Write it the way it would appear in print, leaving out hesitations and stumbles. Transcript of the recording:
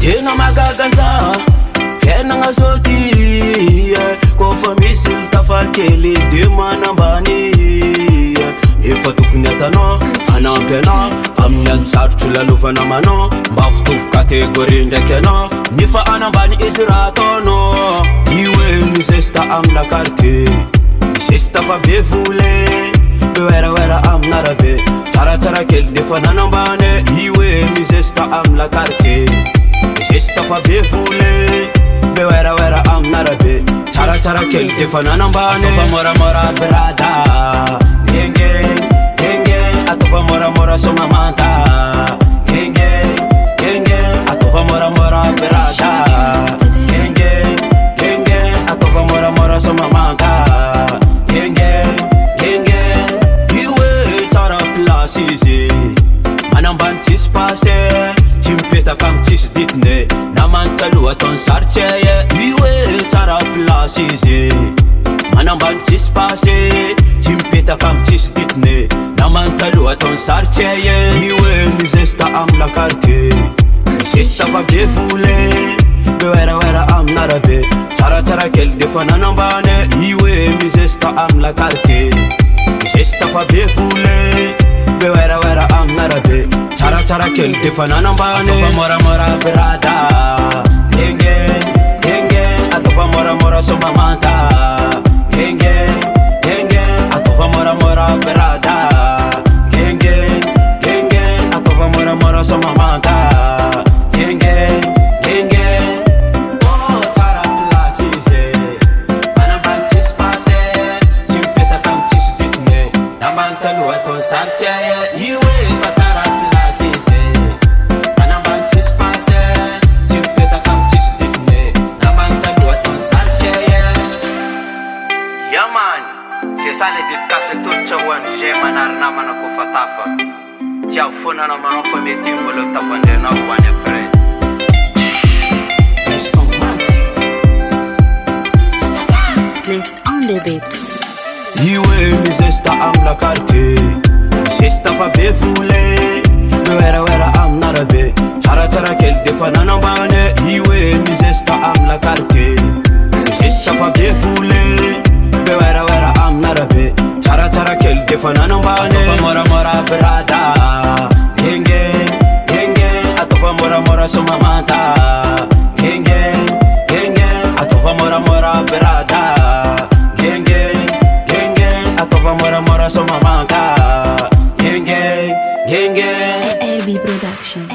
Tena magagaza Kena nga zoti Kofa misil tafakeli de manambani Nefa tokony atano anampena Amin'ny sarotry lalovana mano mba fitovy kategory ndraiky anao Nefa anambany izy raha ataonao Iwe mizesta amina quartier Misesta fa be vole Bewera amin'arabe Tsaratsara kely defa nanambany Iwe mizesta amina quartier Misesta fa be vole Bewera amin'arabe Tsaratsara kely defa nanambany Atova moramora brada Ngengeng Atova moramora somamanta Ngengeng Atova moramora brada Ngengeng Atova moramora somamanta Ngengeng Iwe tsara plasize Manambany tsisy pase Ty mipetaka am tsisy ditine Namantalo ataony saritseye Iwe tsara plasize Manambany tsisy pase Ty mipetaka am tsisy ditine Namantalo ataony saritseye Iwe mizesta amina quartier Misesta fa be vole Bewera amin'arabe Tsaratsara kely defa nanambany Iwe mizesta amina quartier Misesta fa be vole Bewera amin'arabe Tsaratsara kely defa nanambany Atova moramora brada Ngengeng Atova moramora somamanta Ngengeng Atova moramora brada Ngengeng Atova moramora somamanta Ngengeng Oh tsara plasize Manambany tsisy pase Ty mipetaka am tsisy ditine Namantalo ataony saritseye Iwe fa tsara plasize Manambany tsisy pase Ty mipetaka am tsisy ditine Namantalo ataony saritseye Yamany Sesane dedikasy tolotra ho an'ny G manary namana kofa tafa Tsy avy manao fa mety mbola tafandrenao ho any après S-Tong Man on the beat. Iwe mizesta amina quartier Misesta fa be vole Bewera amin'arabe Tsaratsara kely defa nanambany Iwe mizesta amina quartier Misesta fa be vole Bewera amin'arabe Tsaratsara kely defa nanambany Atova moramora brada Ngengeng Atova moramora somamanta Ngengeng Atova moramora brada Ngengeng Atova moramora somamanta Ngengeng LB Production.